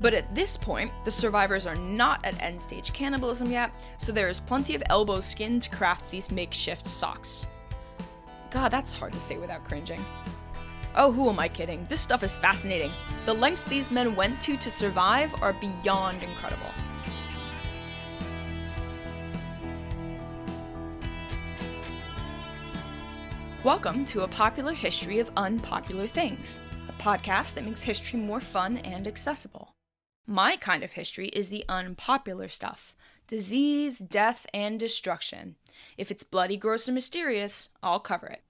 But at this point, the survivors are not at end-stage cannibalism yet, so there is plenty of elbow skin to craft these makeshift socks. God, that's hard to say without cringing. Oh, who am I kidding? This stuff is fascinating. The lengths these men went to survive are beyond incredible. Welcome to A Popular History of Unpopular Things, a podcast that makes history more fun and accessible. My kind of history is the unpopular stuff. Disease, death, and destruction. If it's bloody, gross, or mysterious, I'll cover it.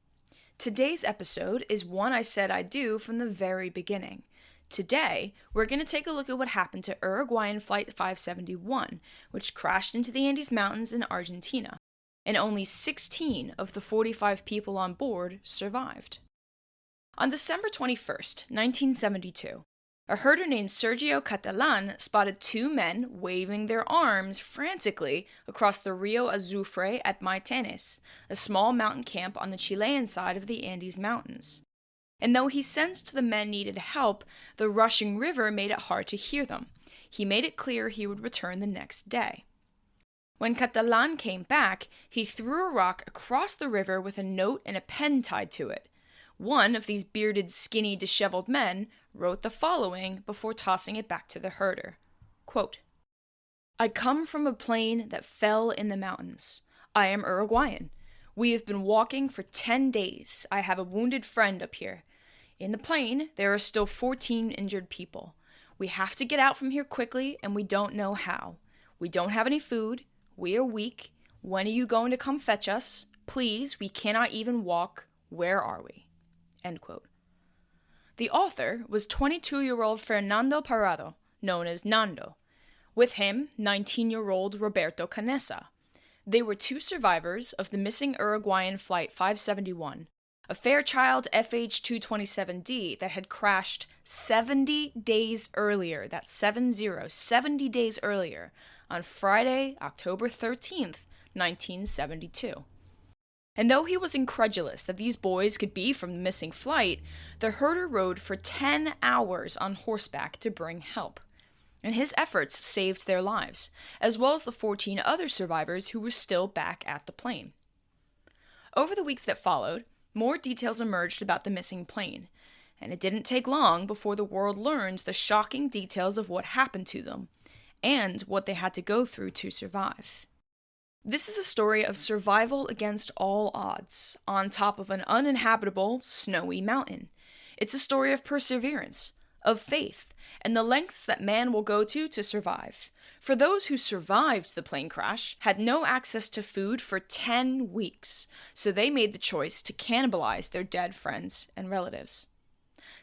Today's episode is one I said I'd do from the very beginning. Today, we're going to take a look at what happened to Uruguayan Flight 571, which crashed into the Andes Mountains in Argentina, and only 16 of the 45 people on board survived. On December 21st, 1972, a herder named Sergio Catalan spotted two men waving their arms frantically across the Rio Azufre at Maitenes, a small mountain camp on the Chilean side of the Andes Mountains. And though he sensed the men needed help, the rushing river made it hard to hear them. He made it clear he would return the next day. When Catalan came back, he threw a rock across the river with a note and a pen tied to it. One of these bearded, skinny, disheveled men wrote the following before tossing it back to the herder. Quote, "I come from a plane that fell in the mountains. I am Uruguayan. We have been walking for 10 days. I have a wounded friend up here. In the plane, there are still 14 injured people. We have to get out from here quickly, and we don't know how. We don't have any food. We are weak. When are you going to come fetch us? Please, we cannot even walk. Where are we?" End quote. The author was 22-year-old Fernando Parrado, known as Nando. With him, 19-year-old Roberto Canessa. They were two survivors of the missing Uruguayan Flight 571, a Fairchild FH-227D that had crashed 70 days earlier, that's 70 days earlier, on Friday, October 13th, 1972. And though he was incredulous that these boys could be from the missing flight, the herder rode for 10 hours on horseback to bring help. And his efforts saved their lives, as well as the 14 other survivors who were still back at the plane. Over the weeks that followed, more details emerged about the missing plane, and it didn't take long before the world learned the shocking details of what happened to them, and what they had to go through to survive. This is a story of survival against all odds, on top of an uninhabitable, snowy mountain. It's a story of perseverance, of faith, and the lengths that man will go to survive. For those who survived the plane crash had no access to food for 10 weeks, so they made the choice to cannibalize their dead friends and relatives.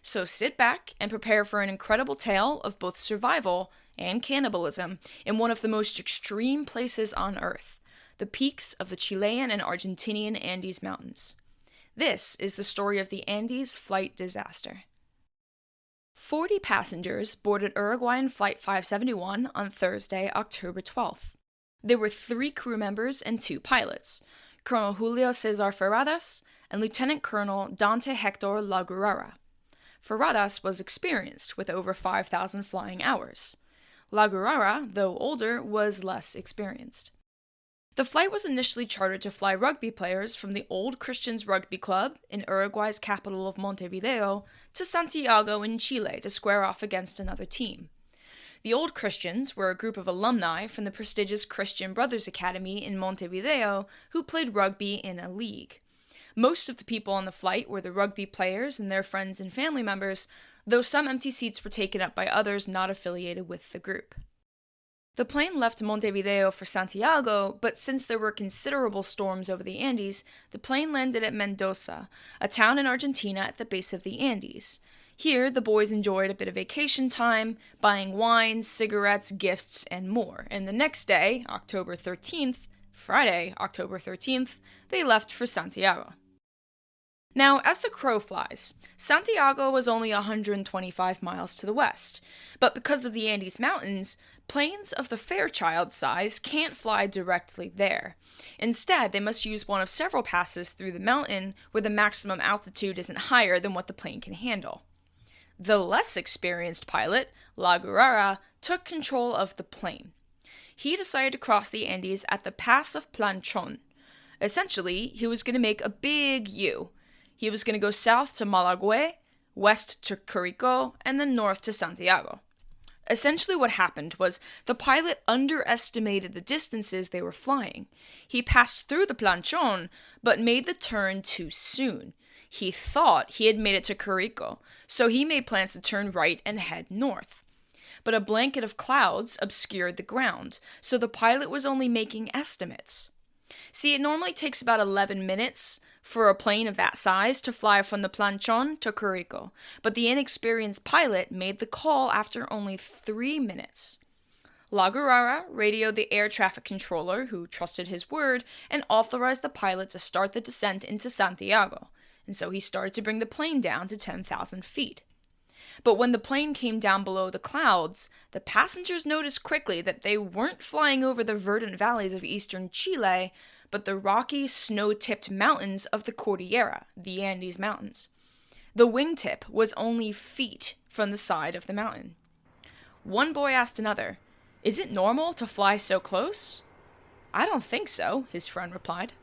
So sit back and prepare for an incredible tale of both survival and cannibalism in one of the most extreme places on Earth, the peaks of the Chilean and Argentinian Andes Mountains. This is the story of the Andes flight disaster. 40 passengers boarded Uruguayan Flight 571 on Thursday, October 12th. There were 3 crew members and 2 pilots, Colonel Julio Cesar Ferradas and Lieutenant Colonel Dante Hector Lagurara. Ferradas was experienced with over 5,000 flying hours. Lagurara, though older, was less experienced. The flight was initially chartered to fly rugby players from the Old Christians Rugby Club in Uruguay's capital of Montevideo to Santiago in Chile to square off against another team. The Old Christians were a group of alumni from the prestigious Christian Brothers Academy in Montevideo who played rugby in a league. Most of the people on the flight were the rugby players and their friends and family members, though some empty seats were taken up by others not affiliated with the group. The plane left Montevideo for Santiago, but since there were considerable storms over the Andes, the plane landed at Mendoza, a town in Argentina at the base of the Andes. Here, the boys enjoyed a bit of vacation time, buying wine, cigarettes, gifts, and more. And the next day, Friday, October 13th, they left for Santiago. Now, as the crow flies, Santiago was only 125 miles to the west, but because of the Andes Mountains, planes of the Fairchild size can't fly directly there. Instead, they must use one of several passes through the mountain where the maximum altitude isn't higher than what the plane can handle. The less experienced pilot, La Guerrera, took control of the plane. He decided to cross the Andes at the Pass of Planchon. Essentially, he was going to make a big U. He was going to go south to Malague, west to Curico, and then north to Santiago. Essentially what happened was the pilot underestimated the distances they were flying. He passed through the Planchon, but made the turn too soon. He thought he had made it to Curico, so he made plans to turn right and head north. But a blanket of clouds obscured the ground, so the pilot was only making estimates. See, it normally takes about 11 minutes for a plane of that size to fly from the Planchon to Curico, but the inexperienced pilot made the call after only 3 minutes. La Guerrera radioed the air traffic controller, who trusted his word, and authorized the pilot to start the descent into Santiago, and so he started to bring the plane down to 10,000 feet. But when the plane came down below the clouds, the passengers noticed quickly that they weren't flying over the verdant valleys of eastern Chile, but the rocky, snow-tipped mountains of the Cordillera, the Andes Mountains. The wingtip was only feet from the side of the mountain. One boy asked another, "Is it normal to fly so close?" "I don't think so," his friend replied.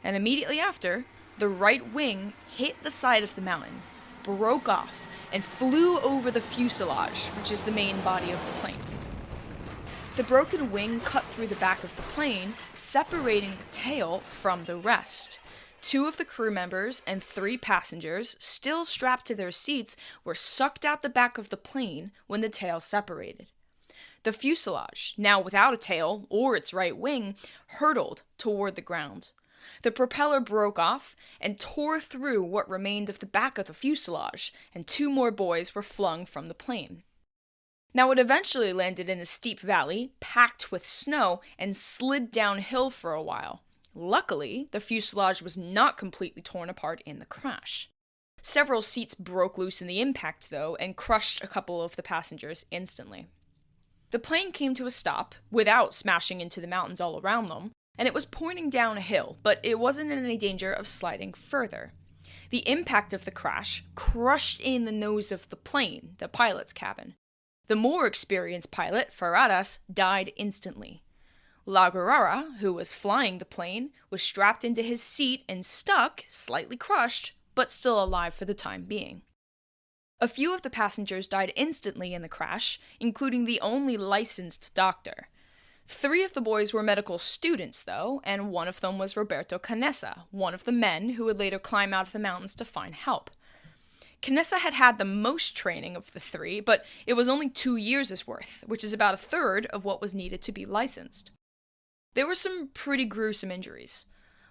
And immediately after, the right wing hit the side of the mountain, broke off, and flew over the fuselage, which is the main body of the plane. The broken wing cut through the back of the plane, separating the tail from the rest. 2 of the crew members and 3 passengers, still strapped to their seats, were sucked out the back of the plane when the tail separated. The fuselage, now without a tail or its right wing, hurtled toward the ground. The propeller broke off and tore through what remained of the back of the fuselage, and 2 more boys were flung from the plane. Now it eventually landed in a steep valley, packed with snow, and slid downhill for a while. Luckily, the fuselage was not completely torn apart in the crash. Several seats broke loose in the impact, though, and crushed a couple of the passengers instantly. The plane came to a stop, without smashing into the mountains all around them, and it was pointing down a hill, but it wasn't in any danger of sliding further. The impact of the crash crushed in the nose of the plane, the pilot's cabin. The more experienced pilot, Ferradas, died instantly. La Guerrera, who was flying the plane, was strapped into his seat and stuck, slightly crushed, but still alive for the time being. A few of the passengers died instantly in the crash, including the only licensed doctor. 3 of the boys were medical students, though, and one of them was Roberto Canessa, one of the men who would later climb out of the mountains to find help. Canessa had had the most training of the 3, but it was only 2 years' worth, which is about a third of what was needed to be licensed. There were some pretty gruesome injuries.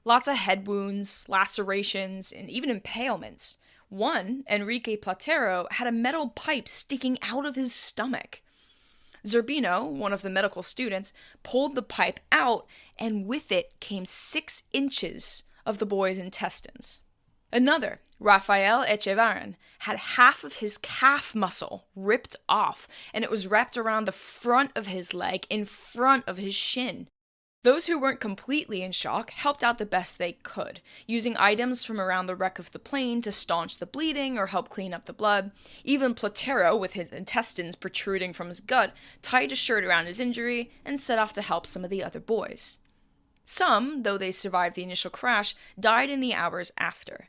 Lots of head wounds, lacerations, and even impalements. One, Enrique Platero, had a metal pipe sticking out of his stomach. Zerbino, one of the medical students, pulled the pipe out, and with it came 6 inches of the boy's intestines. Another, Rafael Echevarren, had half of his calf muscle ripped off, and it was wrapped around the front of his leg in front of his shin. Those who weren't completely in shock helped out the best they could, using items from around the wreck of the plane to staunch the bleeding or help clean up the blood. Even Platero, with his intestines protruding from his gut, tied a shirt around his injury and set off to help some of the other boys. Some, though they survived the initial crash, died in the hours after.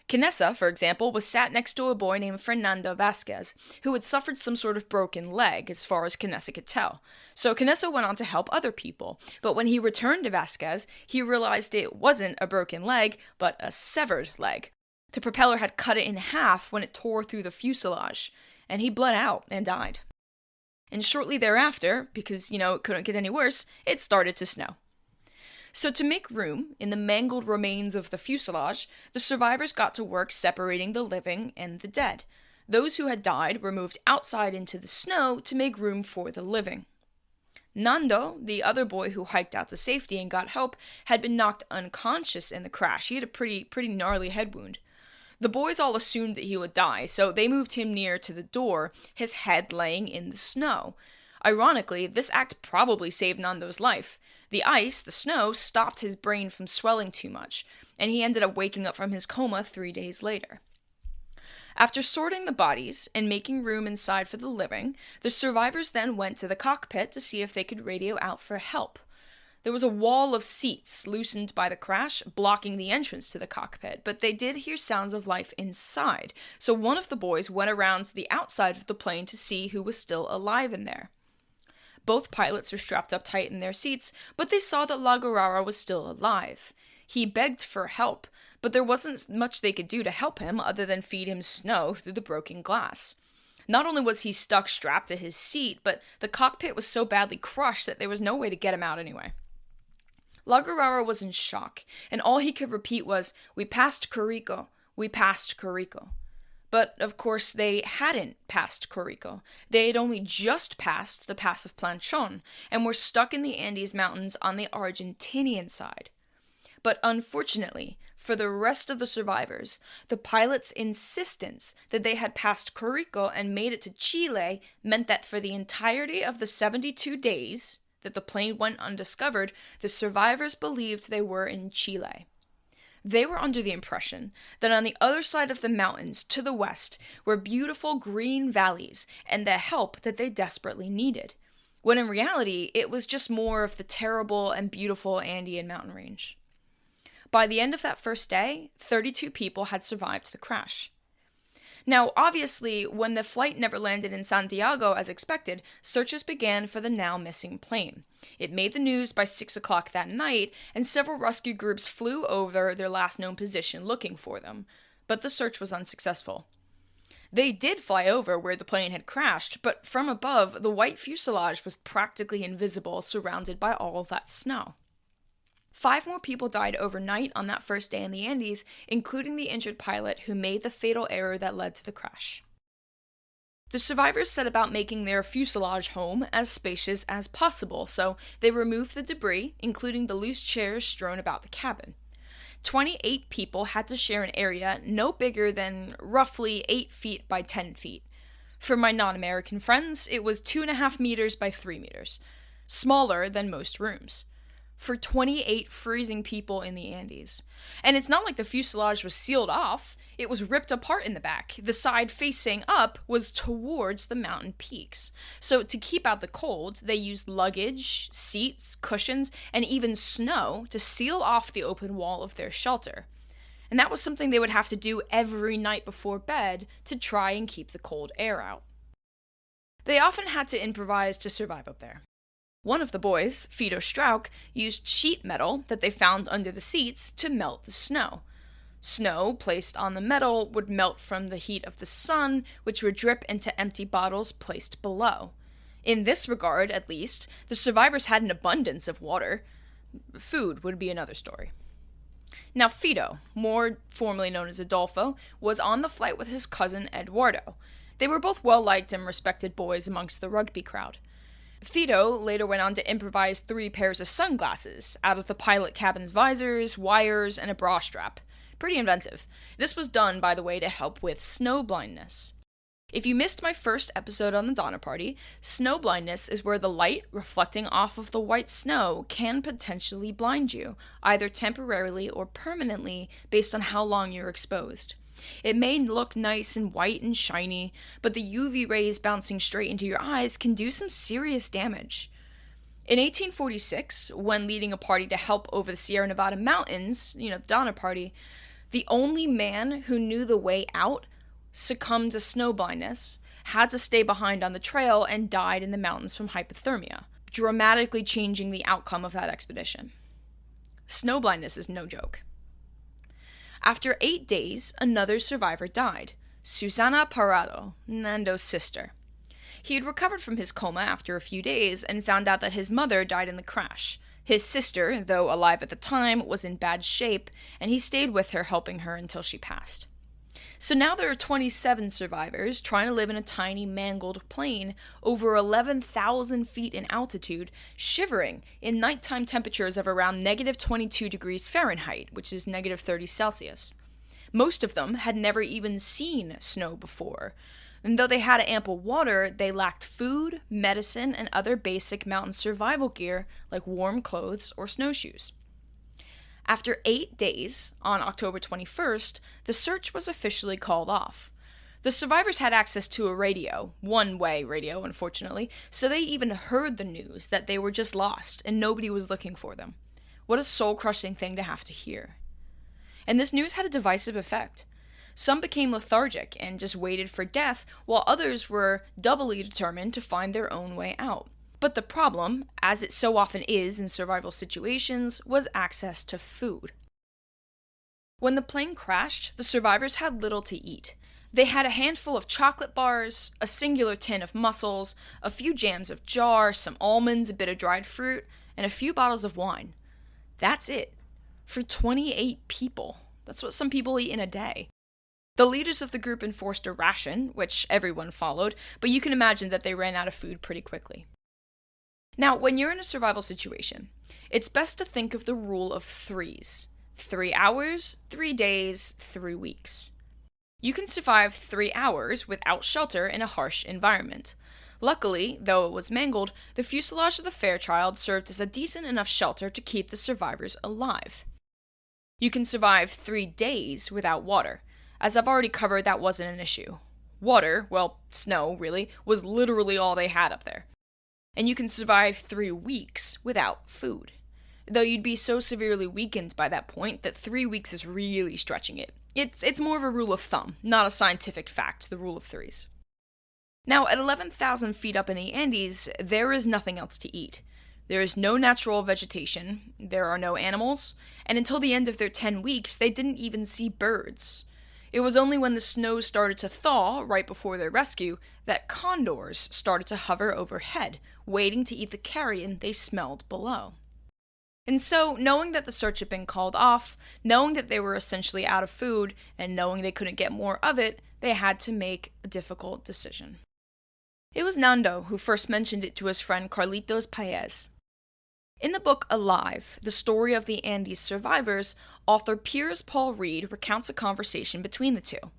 Canessa, for example, was sat next to a boy named Fernando Vasquez, who had suffered some sort of broken leg, as far as Canessa could tell. So Canessa went on to help other people, but when he returned to Vasquez, he realized it wasn't a broken leg, but a severed leg. The propeller had cut it in half when it tore through the fuselage, and he bled out and died. And shortly thereafter, because, it couldn't get any worse, it started to snow. So to make room in the mangled remains of the fuselage, the survivors got to work separating the living and the dead. Those who had died were moved outside into the snow to make room for the living. Nando, the other boy who hiked out to safety and got help, had been knocked unconscious in the crash. He had a pretty gnarly head wound. The boys all assumed that he would die, so they moved him near to the door, his head laying in the snow. Ironically, this act probably saved Nando's life. The ice, the snow, stopped his brain from swelling too much, and he ended up waking up from his coma 3 days later. After sorting the bodies and making room inside for the living, the survivors then went to the cockpit to see if they could radio out for help. There was a wall of seats loosened by the crash, blocking the entrance to the cockpit, but they did hear sounds of life inside, so one of the boys went around to the outside of the plane to see who was still alive in there. Both pilots were strapped up tight in their seats, but they saw that La Guerrera was still alive. He begged for help, but there wasn't much they could do to help him other than feed him snow through the broken glass. Not only was he stuck strapped to his seat, but the cockpit was so badly crushed that there was no way to get him out anyway. La Guerrera was in shock, and all he could repeat was, "We passed Curico, we passed Curico." But, of course, they hadn't passed Curico. They had only just passed the Pass of Planchon, and were stuck in the Andes Mountains on the Argentinian side. But unfortunately, for the rest of the survivors, the pilot's insistence that they had passed Curico and made it to Chile meant that for the entirety of the 72 days that the plane went undiscovered, the survivors believed they were in Chile. They were under the impression that on the other side of the mountains, to the west, were beautiful green valleys and the help that they desperately needed, when in reality, it was just more of the terrible and beautiful Andean mountain range. By the end of that first day, 32 people had survived the crash. Now, obviously, when the flight never landed in Santiago as expected, searches began for the now missing plane. It made the news by 6 o'clock that night, and several rescue groups flew over their last known position looking for them, but the search was unsuccessful. They did fly over where the plane had crashed, but from above, the white fuselage was practically invisible, surrounded by all of that snow. 5 more people died overnight on that first day in the Andes, including the injured pilot who made the fatal error that led to the crash. The survivors set about making their fuselage home as spacious as possible, so they removed the debris, including the loose chairs strewn about the cabin. 28 people had to share an area no bigger than roughly 8 feet by 10 feet. For my non-American friends, it was 2.5 meters by 3 meters, smaller than most rooms. For 28 freezing people in the Andes. And it's not like the fuselage was sealed off, it was ripped apart in the back. The side facing up was towards the mountain peaks. So to keep out the cold, they used luggage, seats, cushions, and even snow to seal off the open wall of their shelter. And that was something they would have to do every night before bed to try and keep the cold air out. They often had to improvise to survive up there. One of the boys, Fido Strauch, used sheet metal that they found under the seats to melt the snow. Snow placed on the metal would melt from the heat of the sun, which would drip into empty bottles placed below. In this regard, at least, the survivors had an abundance of water. Food would be another story. Now Fido, more formally known as Adolfo, was on the flight with his cousin Eduardo. They were both well-liked and respected boys amongst the rugby crowd. Fido later went on to improvise 3 pairs of sunglasses out of the pilot cabin's visors, wires, and a bra strap. Pretty inventive. This was done, by the way, to help with snow blindness. If you missed my first episode on the Donner Party, snow blindness is where the light reflecting off of the white snow can potentially blind you, either temporarily or permanently based on how long you're exposed. It may look nice and white and shiny, but the UV rays bouncing straight into your eyes can do some serious damage. In 1846, when leading a party to help over the Sierra Nevada mountains, the Donner Party, the only man who knew the way out succumbed to snow blindness, had to stay behind on the trail, and died in the mountains from hypothermia, dramatically changing the outcome of that expedition. Snow blindness is no joke. After 8 days, another survivor died, Susana Parado, Nando's sister. He had recovered from his coma after a few days and found out that his mother died in the crash. His sister, though alive at the time, was in bad shape, and he stayed with her, helping her until she passed. So now there are 27 survivors trying to live in a tiny, mangled plane over 11,000 feet in altitude, shivering in nighttime temperatures of around negative 22 degrees Fahrenheit, which is negative 30 Celsius. Most of them had never even seen snow before. And though they had ample water, they lacked food, medicine, and other basic mountain survival gear like warm clothes or snowshoes. After 8 days, on October 21st, the search was officially called off. The survivors had access to a radio, one-way radio, unfortunately, so they even heard the news that they were just lost and nobody was looking for them. What a soul-crushing thing to have to hear. And this news had a divisive effect. Some became lethargic and just waited for death, while others were doubly determined to find their own way out. But the problem, as it so often is in survival situations, was access to food. When the plane crashed, the survivors had little to eat. They had a handful of chocolate bars, a singular tin of mussels, a few jams of jar, some almonds, a bit of dried fruit, and a few bottles of wine. That's it. For 28 people. That's what some people eat in a day. The leaders of the group enforced a ration, which everyone followed, but you can imagine that they ran out of food pretty quickly. Now, when you're in a survival situation, it's best to think of the rule of threes. 3 hours, 3 days, 3 weeks. You can survive 3 hours without shelter in a harsh environment. Luckily, though it was mangled, the fuselage of the Fairchild served as a decent enough shelter to keep the survivors alive. You can survive 3 days without water. As I've already covered, that wasn't an issue. Water, well, snow, really, was literally all they had up there. And you can survive 3 weeks without food. Though you'd be so severely weakened by that point that 3 weeks is really stretching it. It's more of a rule of thumb, not a scientific fact, the rule of threes. Now, at 11,000 feet up in the Andes, there is nothing else to eat. There is no natural vegetation, there are no animals, and until the end of their 10 weeks, they didn't even see birds. It was only when the snow started to thaw, right before their rescue, that condors started to hover overhead, waiting to eat the carrion they smelled below. And so, knowing that the search had been called off, knowing that they were essentially out of food, and knowing they couldn't get more of it, they had to make a difficult decision. It was Nando who first mentioned it to his friend Carlitos Paez. In the book Alive, the story of the Andes survivors, author Piers Paul Reed recounts a conversation between the two.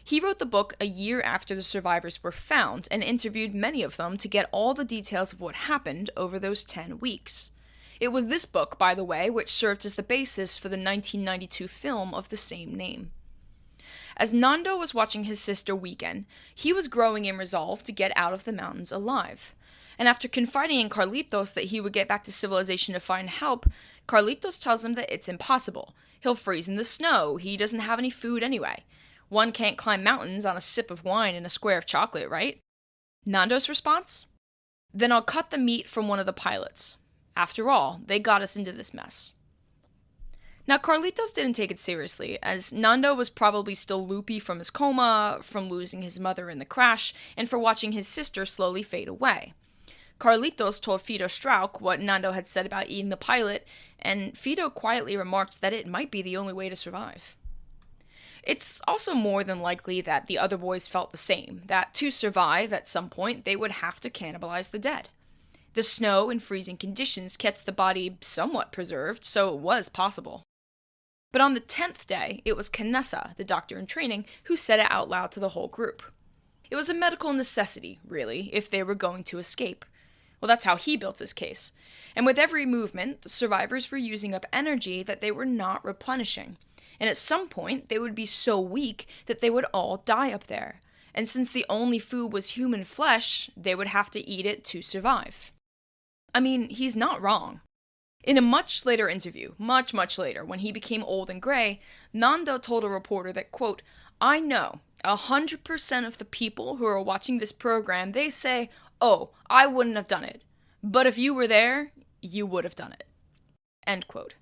He wrote the book a year after the survivors were found and interviewed many of them to get all the details of what happened over those 10 weeks. It was this book, by the way, which served as the basis for the 1992 film of the same name. As Nando was watching his sister weaken, he was growing in resolve to get out of the mountains alive. And after confiding in Carlitos that he would get back to civilization to find help, Carlitos tells him that it's impossible. He'll freeze in the snow, he doesn't have any food anyway. One can't climb mountains on a sip of wine and a square of chocolate, right? Nando's response? Then I'll cut the meat from one of the pilots. After all, they got us into this mess. Now, Carlitos didn't take it seriously, as Nando was probably still loopy from his coma, from losing his mother in the crash, and for watching his sister slowly fade away. Carlitos told Fido Strauch what Nando had said about eating the pilot, and Fido quietly remarked that it might be the only way to survive. It's also more than likely that the other boys felt the same, that to survive at some point they would have to cannibalize the dead. The snow and freezing conditions kept the body somewhat preserved, so it was possible. But on the 10th day, it was Canessa, the doctor in training, who said it out loud to the whole group. It was a medical necessity, really, if they were going to escape. Well, that's how he built his case. And with every movement, the survivors were using up energy that they were not replenishing. And at some point, they would be so weak that they would all die up there. And since the only food was human flesh, they would have to eat it to survive. I mean, he's not wrong. In a much later interview, much later, when he became old and gray, Nando told a reporter that, quote, I know 100% of the people who are watching this program, they say, oh, I wouldn't have done it. But if you were there, you would have done it. End quote.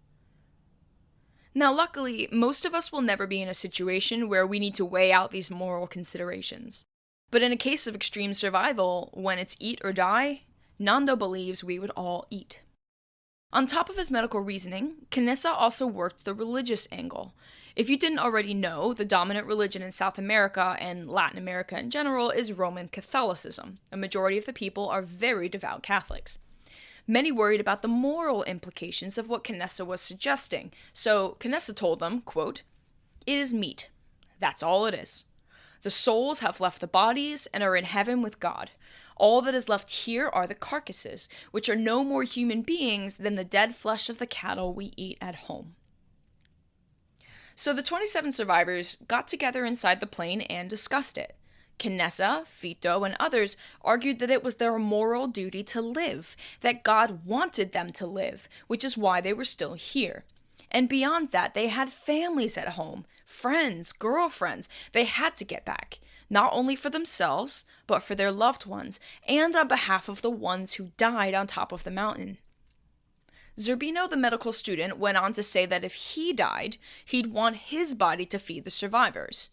Now, luckily, most of us will never be in a situation where we need to weigh out these moral considerations. But in a case of extreme survival, when it's eat or die, Nando believes we would all eat. On top of his medical reasoning, Canessa also worked the religious angle. If you didn't already know, the dominant religion in South America and Latin America in general is Roman Catholicism. A majority of the people are very devout Catholics. Many worried about the moral implications of what Canessa was suggesting, so Canessa told them, quote, it is meat. That's all it is. The souls have left the bodies and are in heaven with God. All that is left here are the carcasses, which are no more human beings than the dead flesh of the cattle we eat at home. So the 27 survivors got together inside the plane and discussed it. Canessa, Fito, and others argued that it was their moral duty to live, that God wanted them to live, which is why they were still here. And beyond that, they had families at home, friends, girlfriends. They had to get back, not only for themselves, but for their loved ones, and on behalf of the ones who died on top of the mountain. Zerbino, the medical student, went on to say that if he died, he'd want his body to feed the survivors.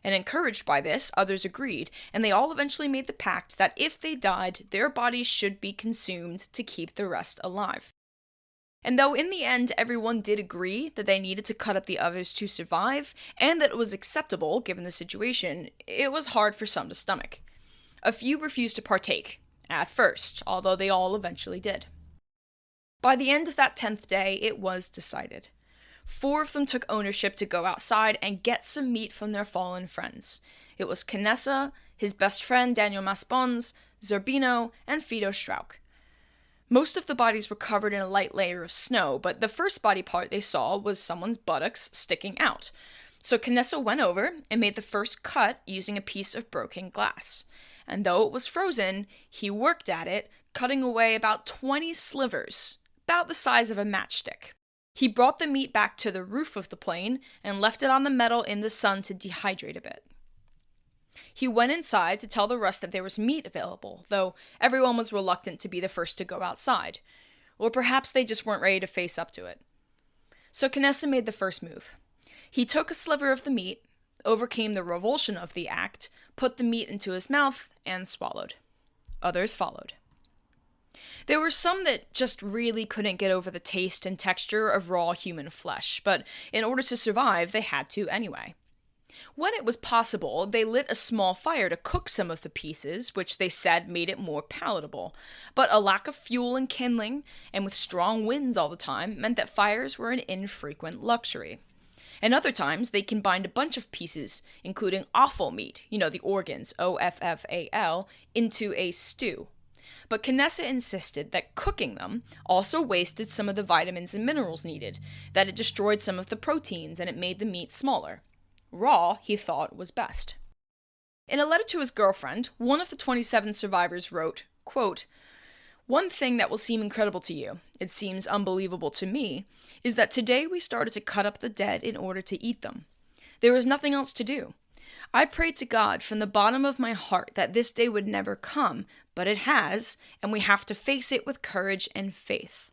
And encouraged by this, others agreed, and they all eventually made the pact that if they died, their bodies should be consumed to keep the rest alive. And though in the end everyone did agree that they needed to cut up the others to survive, and that it was acceptable given the situation, it was hard for some to stomach. A few refused to partake, at first, although they all eventually did. By the end of that 10th day, it was decided. 4 of them took ownership to go outside and get some meat from their fallen friends. It was Canessa, his best friend Daniel Maspons, Zerbino, and Fito Strauch. Most of the bodies were covered in a light layer of snow, but the first body part they saw was someone's buttocks sticking out. So Canessa went over and made the first cut using a piece of broken glass. And though it was frozen, he worked at it, cutting away about 20 slivers, about the size of a matchstick. He brought the meat back to the roof of the plane and left it on the metal in the sun to dehydrate a bit. He went inside to tell the rest that there was meat available, though everyone was reluctant to be the first to go outside. Or perhaps they just weren't ready to face up to it. So Canessa made the first move. He took a sliver of the meat, overcame the revulsion of the act, put the meat into his mouth, and swallowed. Others followed. There were some that just really couldn't get over the taste and texture of raw human flesh, but in order to survive, they had to anyway. When it was possible, they lit a small fire to cook some of the pieces, which they said made it more palatable. But a lack of fuel and kindling, and with strong winds all the time, meant that fires were an infrequent luxury. And other times, they combined a bunch of pieces, including offal meat, the organs, OFFAL, into a stew. But Canessa insisted that cooking them also wasted some of the vitamins and minerals needed, that it destroyed some of the proteins, and it made the meat smaller. Raw, he thought, was best. In a letter to his girlfriend, one of the 27 survivors wrote, quote, "One thing that will seem incredible to you, it seems unbelievable to me, is that today we started to cut up the dead in order to eat them. There was nothing else to do. I prayed to God from the bottom of my heart that this day would never come, but it has, and we have to face it with courage and faith.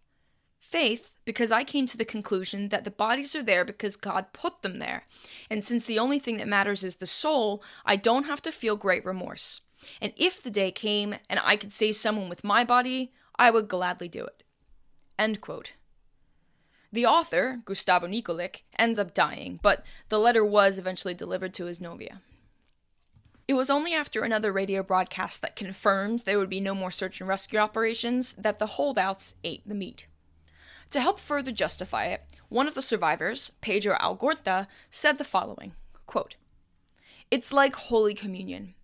Faith, because I came to the conclusion that the bodies are there because God put them there, and since the only thing that matters is the soul, I don't have to feel great remorse. And if the day came and I could save someone with my body, I would gladly do it." End quote. The author, Gustavo Nikolic, ends up dying, but the letter was eventually delivered to his novia. It was only after another radio broadcast that confirmed there would be no more search and rescue operations that the holdouts ate the meat. To help further justify it, one of the survivors, Pedro Algorta, said the following, quote, "It's like Holy Communion.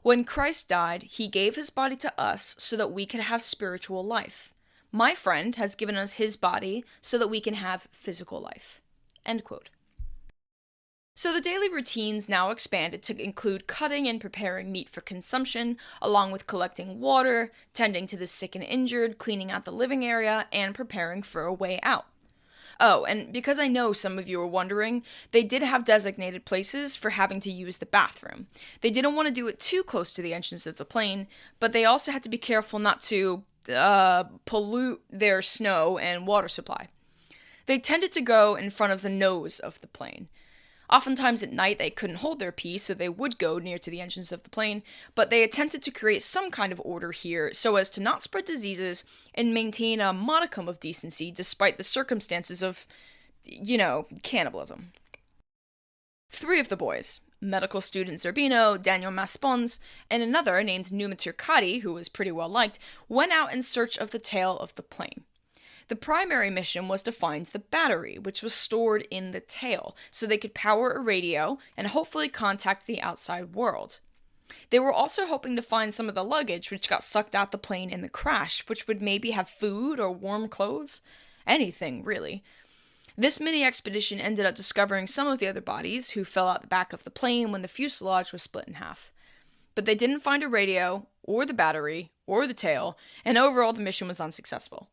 When Christ died, he gave his body to us so that we could have spiritual life. My friend has given us his body so that we can have physical life." End quote. So the daily routines now expanded to include cutting and preparing meat for consumption, along with collecting water, tending to the sick and injured, cleaning out the living area, and preparing for a way out. Oh, and because I know some of you are wondering, they did have designated places for having to use the bathroom. They didn't want to do it too close to the entrance of the plane, but they also had to be careful not to pollute their snow and water supply. They tended to go in front of the nose of the plane. Oftentimes at night they couldn't hold their pee, so they would go near to the entrance of the plane, but they attempted to create some kind of order here so as to not spread diseases and maintain a modicum of decency despite the circumstances of, cannibalism. 3 of the boys, medical student Zerbino, Daniel Maspons, and another named Numitir Kadi, who was pretty well liked, went out in search of the tail of the plane. The primary mission was to find the battery, which was stored in the tail, so they could power a radio and hopefully contact the outside world. They were also hoping to find some of the luggage which got sucked out the plane in the crash, which would maybe have food or warm clothes. Anything, really. This mini-expedition ended up discovering some of the other bodies who fell out the back of the plane when the fuselage was split in half. but they didn't find a radio, or the battery, or the tail, and overall the mission was unsuccessful.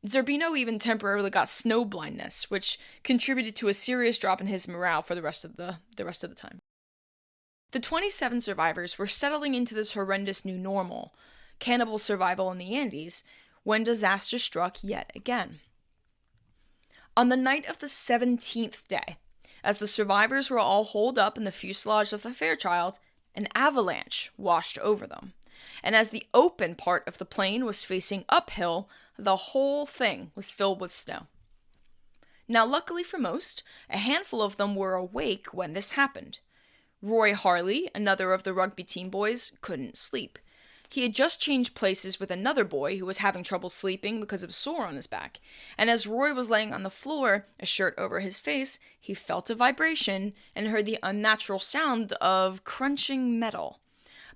Zerbino even temporarily got snow blindness, which contributed to a serious drop in his morale for the rest of the time. The 27 survivors were settling into this horrendous new normal, cannibal survival in the Andes, when disaster struck yet again. On the night of the 17th day, as the survivors were all holed up in the fuselage of the Fairchild, an avalanche washed over them. And as the open part of the plane was facing uphill, the whole thing was filled with snow. Now, luckily for most, a handful of them were awake when this happened. Roy Harley, another of the rugby team boys, couldn't sleep. He had just changed places with another boy who was having trouble sleeping because of a sore on his back, and as Roy was laying on the floor, a shirt over his face, he felt a vibration and heard the unnatural sound of crunching metal.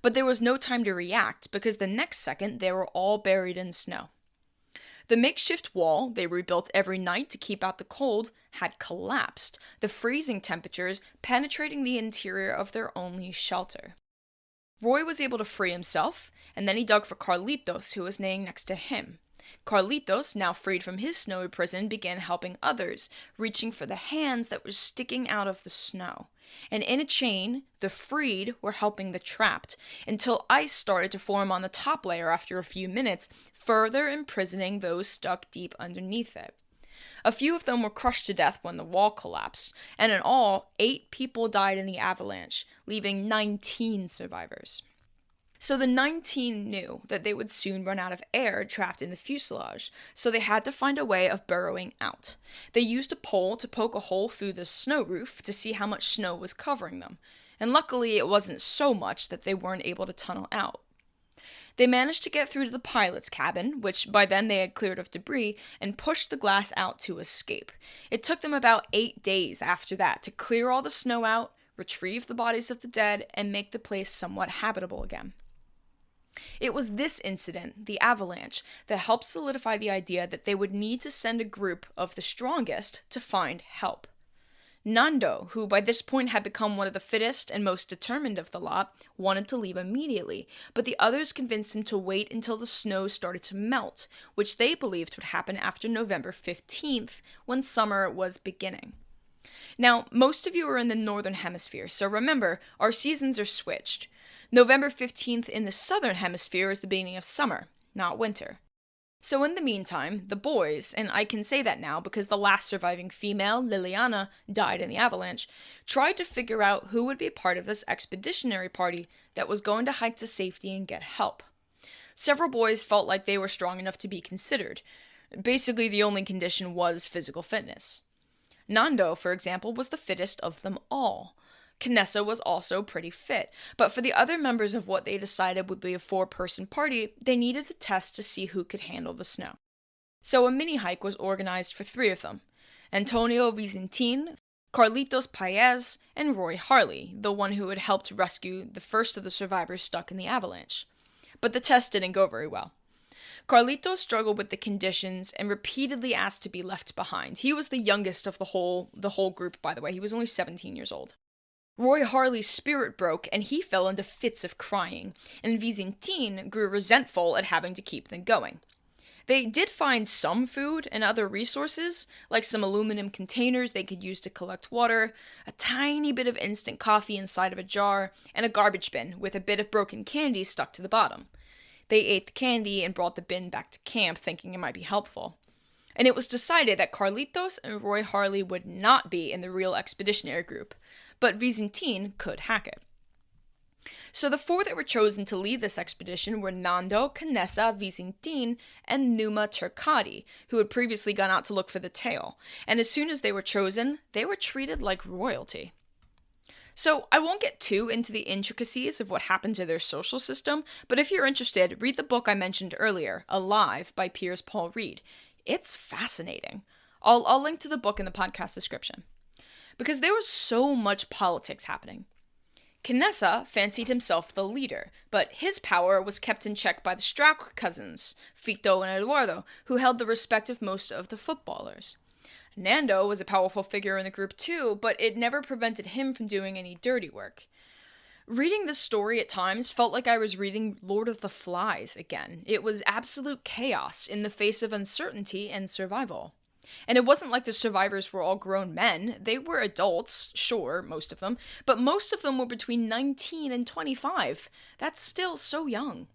But there was no time to react, because the next second they were all buried in snow. The makeshift wall they rebuilt every night to keep out the cold had collapsed, the freezing temperatures penetrating the interior of their only shelter. Roy was able to free himself, and then he dug for Carlitos, who was laying next to him. Carlitos, now freed from his snowy prison, began helping others, reaching for the hands that were sticking out of the snow. And in a chain, the freed were helping the trapped, until ice started to form on the top layer after a few minutes, further imprisoning those stuck deep underneath it. A few of them were crushed to death when the wall collapsed, and in all, 8 people died in the avalanche, leaving 19 survivors. So the 19 knew that they would soon run out of air trapped in the fuselage, so they had to find a way of burrowing out. They used a pole to poke a hole through the snow roof to see how much snow was covering them, and luckily it wasn't so much that they weren't able to tunnel out. They managed to get through to the pilot's cabin, which by then they had cleared of debris, and pushed the glass out to escape. It took them about 8 days after that to clear all the snow out, retrieve the bodies of the dead, and make the place somewhat habitable again. It was this incident, the avalanche, that helped solidify the idea that they would need to send a group of the strongest to find help. Nando, who by this point had become one of the fittest and most determined of the lot, wanted to leave immediately, but the others convinced him to wait until the snow started to melt, which they believed would happen after November 15th, when summer was beginning. Now, most of you are in the northern hemisphere, so remember, our seasons are switched. November 15th in the southern hemisphere is the beginning of summer, not winter. So in the meantime, the boys, and I can say that now because the last surviving female, Liliana, died in the avalanche, tried to figure out who would be part of this expeditionary party that was going to hike to safety and get help. Several boys felt like they were strong enough to be considered. Basically, the only condition was physical fitness. Nando, for example, was the fittest of them all. Canessa was also pretty fit, but for the other members of what they decided would be a 4-person party, they needed to test to see who could handle the snow. So a mini-hike was organized for 3 of them: Antonio Vicentin, Carlitos Paez, and Roy Harley, the one who had helped rescue the first of the survivors stuck in the avalanche. But the test didn't go very well. Carlitos struggled with the conditions and repeatedly asked to be left behind. He was the youngest of the whole group, by the way. He was only 17 years old. Roy Harley's spirit broke, and he fell into fits of crying, and Vicentin grew resentful at having to keep them going. They did find some food and other resources, like some aluminum containers they could use to collect water, a tiny bit of instant coffee inside of a jar, and a garbage bin with a bit of broken candy stuck to the bottom. They ate the candy and brought the bin back to camp, thinking it might be helpful. And it was decided that Carlitos and Roy Harley would not be in the real expeditionary group, but Vicentin could hack it. So the 4 that were chosen to lead this expedition were Nando, Canessa, Vicentin, and Numa Turcati, who had previously gone out to look for the tail, and as soon as they were chosen, they were treated like royalty. So I won't get too into the intricacies of what happened to their social system, but if you're interested, read the book I mentioned earlier, Alive, by Piers Paul Reed. It's fascinating. I'll link to the book in the podcast description. Because there was so much politics happening. Canessa fancied himself the leader, but his power was kept in check by the Strauch cousins, Fito and Eduardo, who held the respect of most of the footballers. Nando was a powerful figure in the group too, but it never prevented him from doing any dirty work. Reading this story at times felt like I was reading Lord of the Flies again. It was absolute chaos in the face of uncertainty and survival. And it wasn't like the survivors were all grown men. They were adults, sure, most of them, but most of them were between 19 and 25. That's still so young.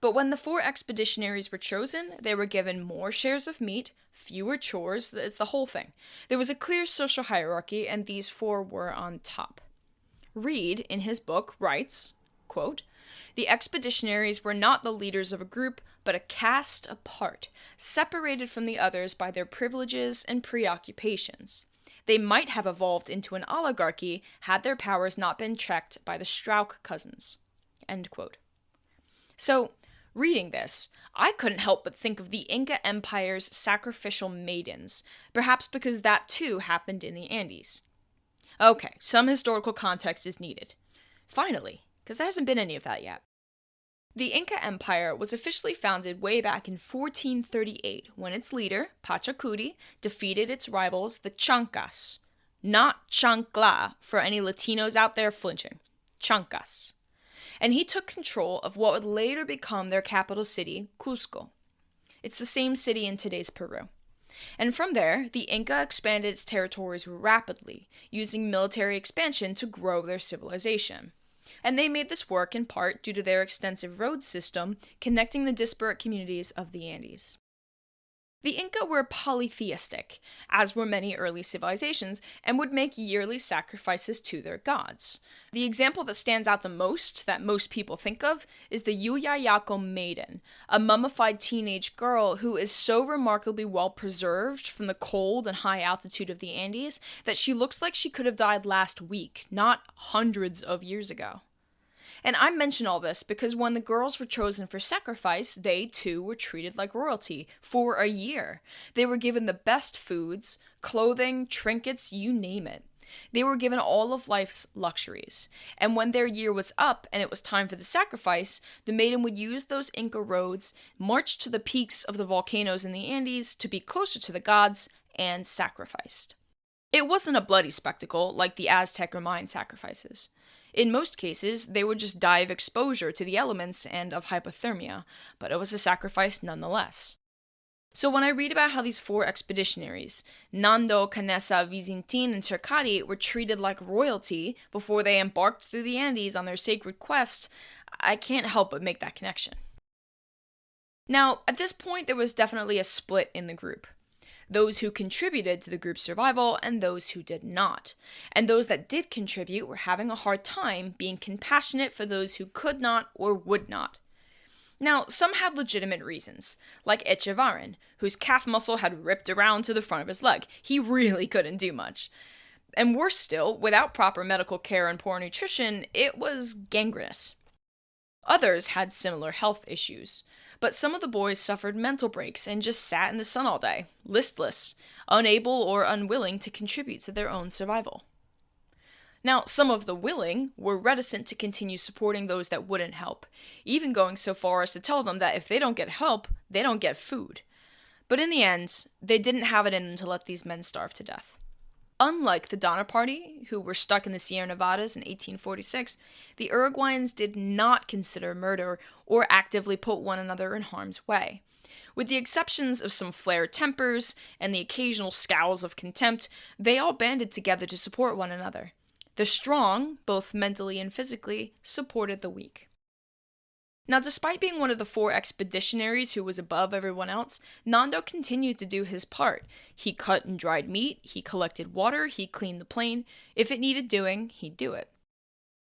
But when the 4 expeditionaries were chosen, they were given more shares of meat, fewer chores, it's the whole thing. There was a clear social hierarchy, and these 4 were on top. Reed, in his book, writes, quote, "The expeditionaries were not the leaders of a group, but a caste apart, separated from the others by their privileges and preoccupations. They might have evolved into an oligarchy had their powers not been checked by the Strauch cousins." End quote. So, reading this, I couldn't help but think of the Inca Empire's sacrificial maidens, perhaps because that too happened in the Andes. Okay, some historical context is needed. Finally, because there hasn't been any of that yet. The Inca Empire was officially founded way back in 1438 when its leader, Pachacuti, defeated its rivals, the Chancas. Not Chancla, for any Latinos out there flinching. Chancas. And he took control of what would later become their capital city, Cusco. It's the same city in today's Peru. And from there, the Inca expanded its territories rapidly, using military expansion to grow their civilization. And they made this work in part due to their extensive road system connecting the disparate communities of the Andes. The Inca were polytheistic, as were many early civilizations, and would make yearly sacrifices to their gods. The example that stands out the most, that most people think of, is the Yuyayaco maiden, a mummified teenage girl who is so remarkably well preserved from the cold and high altitude of the Andes that she looks like she could have died last week, not hundreds of years ago. And I mention all this because when the girls were chosen for sacrifice, they too were treated like royalty for a year. They were given the best foods, clothing, trinkets, you name it. They were given all of life's luxuries. And when their year was up and it was time for the sacrifice, the maiden would use those Inca roads, march to the peaks of the volcanoes in the Andes to be closer to the gods, and sacrificed. It wasn't a bloody spectacle like the Aztec or Mayan sacrifices. In most cases, they would just die of exposure to the elements and of hypothermia, but it was a sacrifice nonetheless. So when I read about how these 4 expeditionaries, Nando, Canessa, Vizintin, and Cercati, were treated like royalty before they embarked through the Andes on their sacred quest, I can't help but make that connection. Now, at this point, there was definitely a split in the group. Those who contributed to the group's survival and those who did not. And those that did contribute were having a hard time being compassionate for those who could not or would not. Now, some had legitimate reasons, like Echevarren, whose calf muscle had ripped around to the front of his leg. He really couldn't do much. And worse still, without proper medical care and poor nutrition, it was gangrenous. Others had similar health issues. But some of the boys suffered mental breaks and just sat in the sun all day, listless, unable or unwilling to contribute to their own survival. Now, some of the willing were reticent to continue supporting those that wouldn't help, even going so far as to tell them that if they don't get help, they don't get food. But in the end, they didn't have it in them to let these men starve to death. Unlike the Donner Party, who were stuck in the Sierra Nevadas in 1846, the Uruguayans did not consider murder or actively put one another in harm's way. With the exceptions of some flared tempers and the occasional scowls of contempt, they all banded together to support one another. The strong, both mentally and physically, supported the weak. Now, despite being one of the 4 expeditionaries who was above everyone else, Nando continued to do his part. He cut and dried meat, he collected water, he cleaned the plane. If it needed doing, he'd do it.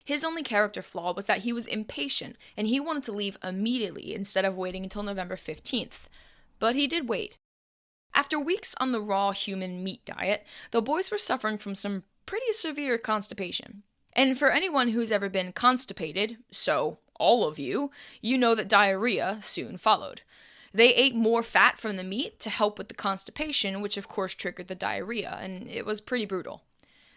His only character flaw was that he was impatient, and he wanted to leave immediately instead of waiting until November 15th. But he did wait. After weeks on the raw human meat diet, the boys were suffering from some pretty severe constipation. And for anyone who's ever been constipated, so all of you, you know that diarrhea soon followed. They ate more fat from the meat to help with the constipation, which of course triggered the diarrhea, and it was pretty brutal.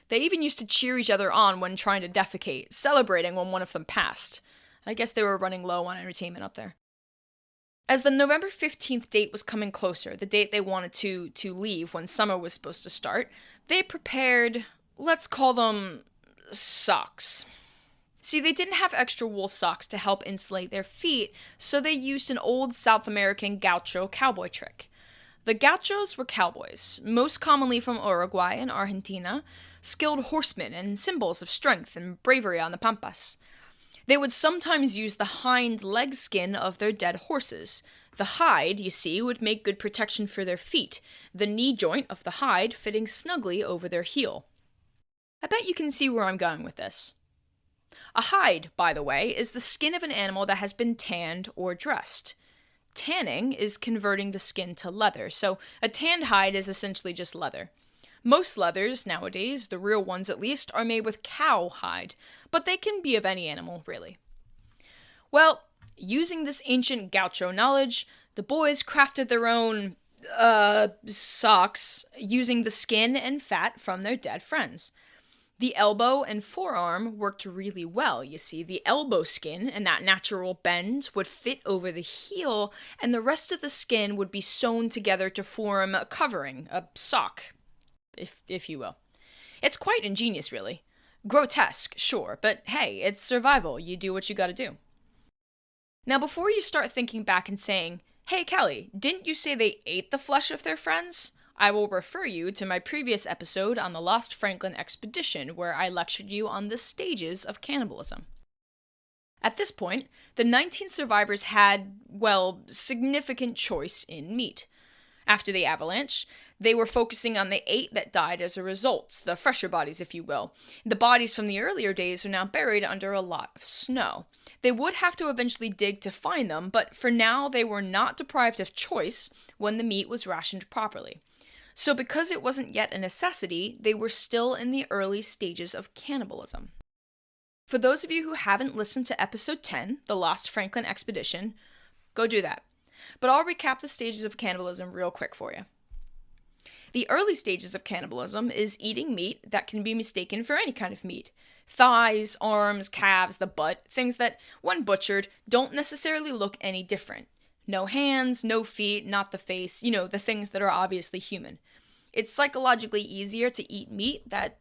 They even used to cheer each other on when trying to defecate, celebrating when one of them passed. I guess they were running low on entertainment up there. As the November 15th date was coming closer, the date they wanted to leave when summer was supposed to start, they prepared, let's call them, socks. See, they didn't have extra wool socks to help insulate their feet, so they used an old South American gaucho cowboy trick. The gauchos were cowboys, most commonly from Uruguay and Argentina, skilled horsemen and symbols of strength and bravery on the pampas. They would sometimes use the hind leg skin of their dead horses. The hide, you see, would make good protection for their feet, the knee joint of the hide fitting snugly over their heel. I bet you can see where I'm going with this. A hide, by the way, is the skin of an animal that has been tanned or dressed. Tanning is converting the skin to leather, so a tanned hide is essentially just leather. Most leathers nowadays, the real ones at least, are made with cow hide, but they can be of any animal, really. Well, using this ancient gaucho knowledge, the boys crafted their own, socks using the skin and fat from their dead friends. The elbow and forearm worked really well. You see, the elbow skin and that natural bend would fit over the heel, and the rest of the skin would be sewn together to form a covering, a sock, if you will. It's quite ingenious, really. Grotesque, sure, but hey, it's survival. You do what you gotta do. Now, before you start thinking back and saying, hey, Kelli, didn't you say they ate the flesh of their friends? I will refer you to my previous episode on the Lost Franklin expedition, where I lectured you on the stages of cannibalism. At this point, the 19 survivors had, well, significant choice in meat. After the avalanche, they were focusing on the 8 that died as a result, the fresher bodies, if you will. The bodies from the earlier days are now buried under a lot of snow. They would have to eventually dig to find them, but for now they were not deprived of choice when the meat was rationed properly. So because it wasn't yet a necessity, they were still in the early stages of cannibalism. For those of you who haven't listened to episode 10, the Lost Franklin expedition, go do that. But I'll recap the stages of cannibalism real quick for you. The early stages of cannibalism is eating meat that can be mistaken for any kind of meat. Thighs, arms, calves, the butt, things that, when butchered, don't necessarily look any different. No hands, no feet, not the face, the things that are obviously human. It's psychologically easier to eat meat that,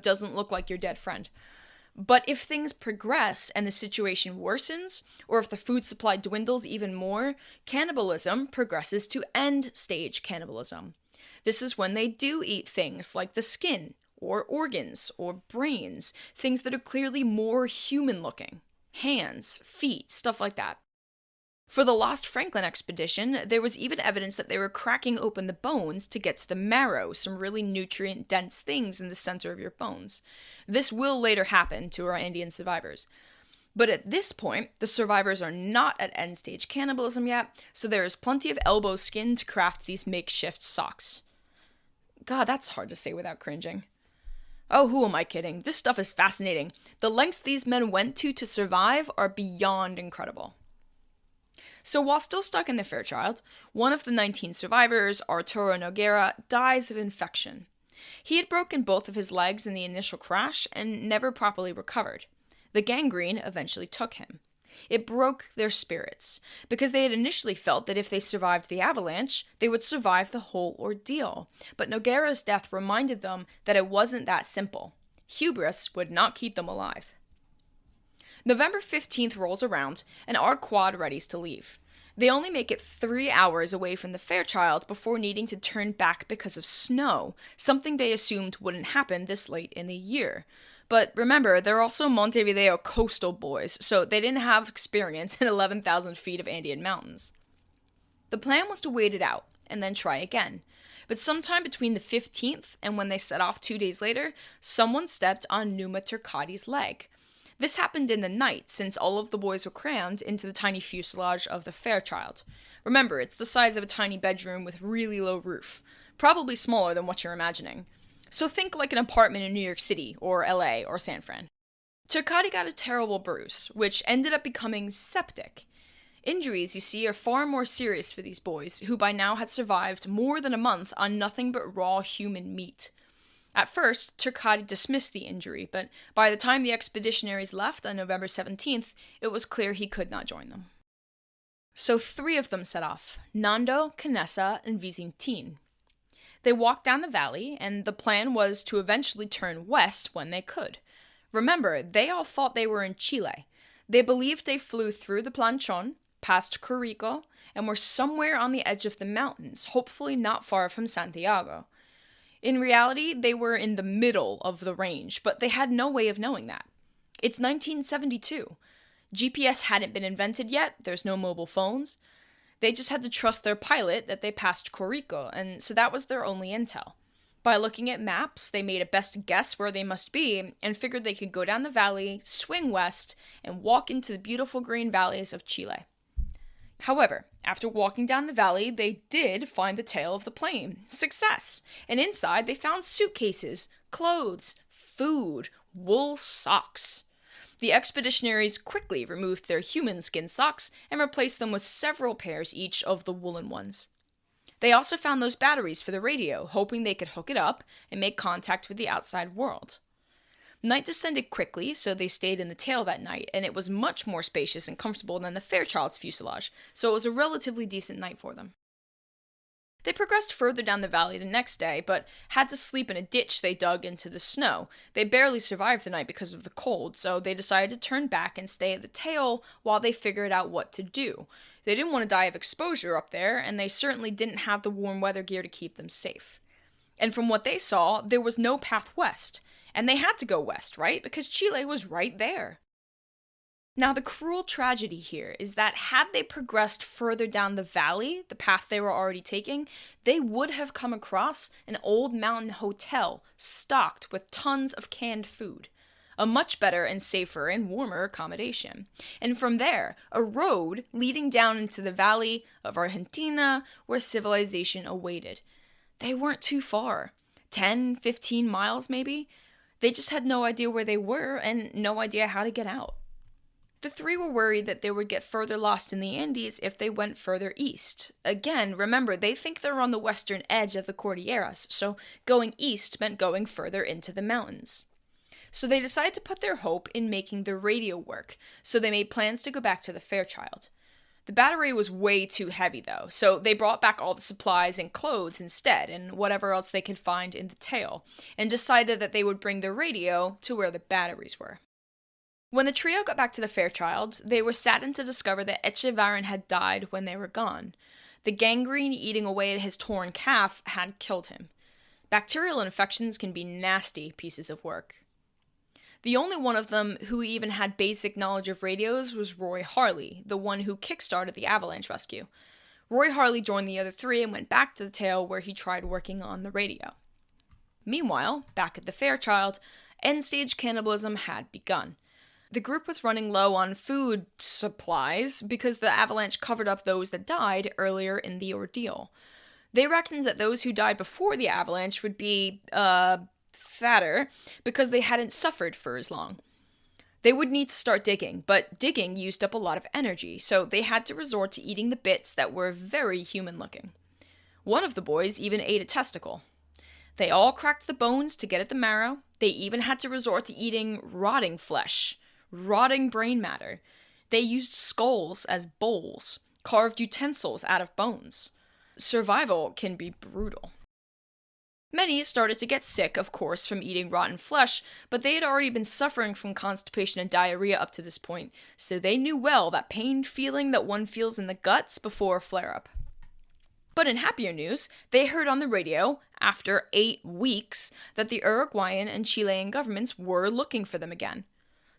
doesn't look like your dead friend. But if things progress and the situation worsens, or if the food supply dwindles even more, cannibalism progresses to end-stage cannibalism. This is when they do eat things like the skin, or organs, or brains, things that are clearly more human-looking. Hands, feet, stuff like that. For the Lost Franklin expedition, there was even evidence that they were cracking open the bones to get to the marrow, some really nutrient-dense things in the center of your bones. This will later happen to our Andean survivors. But at this point, the survivors are not at end-stage cannibalism yet, so there is plenty of elbow skin to craft these makeshift socks. God, that's hard to say without cringing. Oh, who am I kidding? This stuff is fascinating. The lengths these men went to survive are beyond incredible. So while still stuck in the Fairchild, one of the 19 survivors, Arturo Noguera, dies of infection. He had broken both of his legs in the initial crash and never properly recovered. The gangrene eventually took him. It broke their spirits, because they had initially felt that if they survived the avalanche, they would survive the whole ordeal. But Noguera's death reminded them that it wasn't that simple. Hubris would not keep them alive. November 15th rolls around, and our quad readies to leave. They only make it 3 hours away from the Fairchild before needing to turn back because of snow, something they assumed wouldn't happen this late in the year. But remember, they're also Montevideo coastal boys, so they didn't have experience in 11,000 feet of Andean mountains. The plan was to wait it out, and then try again. But sometime between the 15th and when they set off 2 days later, someone stepped on Numa Turcati's leg. This happened in the night, since all of the boys were crammed into the tiny fuselage of the Fairchild. Remember, it's the size of a tiny bedroom with really low roof. Probably smaller than what you're imagining. So think like an apartment in New York City, or LA, or San Fran. Turcati got a terrible bruise, which ended up becoming septic. Injuries, you see, are far more serious for these boys, who by now had survived more than a month on nothing but raw human meat. At first, Turcati dismissed the injury, but by the time the expeditionaries left on November 17th, it was clear he could not join them. So 3 of them set off, Nando, Canessa, and Vizintin. They walked down the valley, and the plan was to eventually turn west when they could. Remember, they all thought they were in Chile. They believed they flew through the Planchon, past Curico, and were somewhere on the edge of the mountains, hopefully not far from Santiago. In reality, they were in the middle of the range, but they had no way of knowing that. It's 1972. GPS hadn't been invented yet, there's no mobile phones. They just had to trust their pilot that they passed Curico, and so that was their only intel. By looking at maps, they made a best guess where they must be, and figured they could go down the valley, swing west, and walk into the beautiful green valleys of Chile. However, after walking down the valley, they did find the tail of the plane. Success! And inside, they found suitcases, clothes, food, wool socks. The expeditionaries quickly removed their human skin socks and replaced them with several pairs each of the woolen ones. They also found those batteries for the radio, hoping they could hook it up and make contact with the outside world. Night descended quickly, so they stayed in the tail that night, and it was much more spacious and comfortable than the Fairchild's fuselage, so it was a relatively decent night for them. They progressed further down the valley the next day, but had to sleep in a ditch they dug into the snow. They barely survived the night because of the cold, so they decided to turn back and stay at the tail while they figured out what to do. They didn't want to die of exposure up there, and they certainly didn't have the warm weather gear to keep them safe. And from what they saw, there was no path west. And they had to go west, right? Because Chile was right there. Now, the cruel tragedy here is that had they progressed further down the valley, the path they were already taking, they would have come across an old mountain hotel stocked with tons of canned food. A much better and safer and warmer accommodation. And from there, a road leading down into the valley of Argentina where civilization awaited. They weren't too far. 10, 15 miles maybe? They just had no idea where they were and no idea how to get out. The three were worried that they would get further lost in the Andes if they went further east. Again, remember, they think they're on the western edge of the Cordilleras, so going east meant going further into the mountains. So they decided to put their hope in making the radio work, so they made plans to go back to the Fairchild. The battery was way too heavy though, so they brought back all the supplies and clothes instead, and whatever else they could find in the tail, and decided that they would bring the radio to where the batteries were. When the trio got back to the Fairchild, they were saddened to discover that Echevarren had died when they were gone. The gangrene eating away at his torn calf had killed him. Bacterial infections can be nasty pieces of work. The only one of them who even had basic knowledge of radios was Roy Harley, the one who kickstarted the avalanche rescue. Roy Harley joined the other three and went back to the tail where he tried working on the radio. Meanwhile, back at the Fairchild, end-stage cannibalism had begun. The group was running low on food supplies because the avalanche covered up those that died earlier in the ordeal. They reckoned that those who died before the avalanche would be, fatter because they hadn't suffered for as long. They would need to start digging, but digging used up a lot of energy, so they had to resort to eating the bits that were very human-looking. One of the boys even ate a testicle. They all cracked the bones to get at the marrow. They even had to resort to eating rotting flesh, rotting brain matter. They used skulls as bowls, carved utensils out of bones. Survival can be brutal. Many started to get sick, of course, from eating rotten flesh, but they had already been suffering from constipation and diarrhea up to this point, so they knew well that pained feeling that one feels in the guts before a flare-up. But in happier news, they heard on the radio, after 8 weeks, that the Uruguayan and Chilean governments were looking for them again.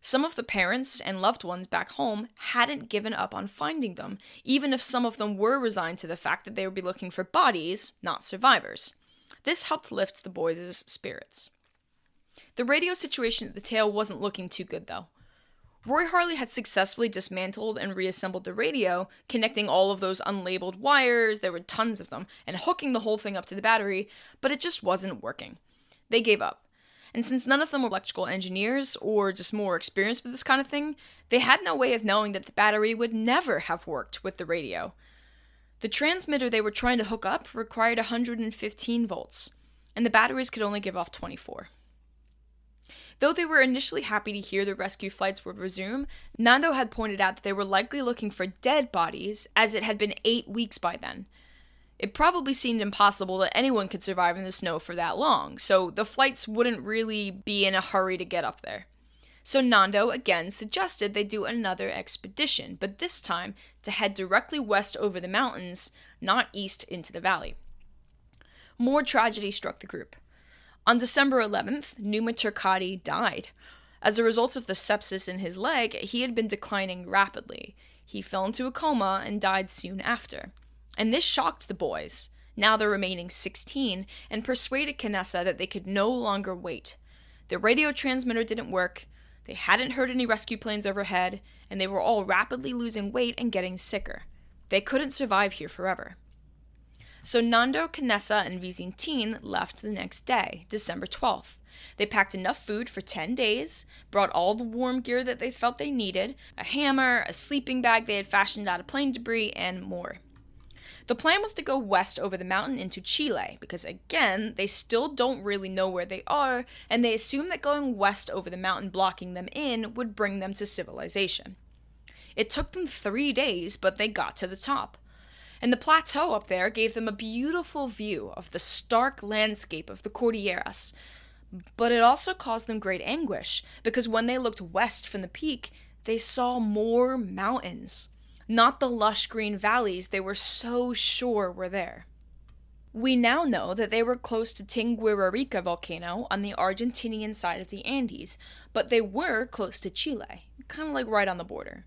Some of the parents and loved ones back home hadn't given up on finding them, even if some of them were resigned to the fact that they would be looking for bodies, not survivors. This helped lift the boys' spirits. The radio situation at the tail wasn't looking too good, though. Roy Harley had successfully dismantled and reassembled the radio, connecting all of those unlabeled wires, there were tons of them, and hooking the whole thing up to the battery, but it just wasn't working. They gave up. And since none of them were electrical engineers, or just more experienced with this kind of thing, they had no way of knowing that the battery would never have worked with the radio. The transmitter they were trying to hook up required 115 volts, and the batteries could only give off 24. Though they were initially happy to hear the rescue flights would resume, Nando had pointed out that they were likely looking for dead bodies, as it had been 8 weeks by then. It probably seemed impossible that anyone could survive in the snow for that long, so the flights wouldn't really be in a hurry to get up there. So Nando again suggested they do another expedition, but this time to head directly west over the mountains, not east into the valley. More tragedy struck the group. On December 11th, Numa Turcati died. As a result of the sepsis in his leg, he had been declining rapidly. He fell into a coma and died soon after. And this shocked the boys, now the remaining 16, and persuaded Canessa that they could no longer wait. The radio transmitter didn't work, they hadn't heard any rescue planes overhead, and they were all rapidly losing weight and getting sicker. They couldn't survive here forever. So Nando, Canessa, and Vizintin left the next day, December 12th. They packed enough food for 10 days, brought all the warm gear that they felt they needed, a hammer, a sleeping bag they had fashioned out of plane debris, and more. The plan was to go west over the mountain into Chile, because again, they still don't really know where they are, and they assume that going west over the mountain blocking them in would bring them to civilization. It took them 3 days, but they got to the top. And the plateau up there gave them a beautiful view of the stark landscape of the Cordilleras. But it also caused them great anguish, because when they looked west from the peak, they saw more mountains. Not the lush green valleys they were so sure were there. We now know that they were close to Tinguirarica volcano on the Argentinian side of the Andes, but they were close to Chile, kind of like right on the border.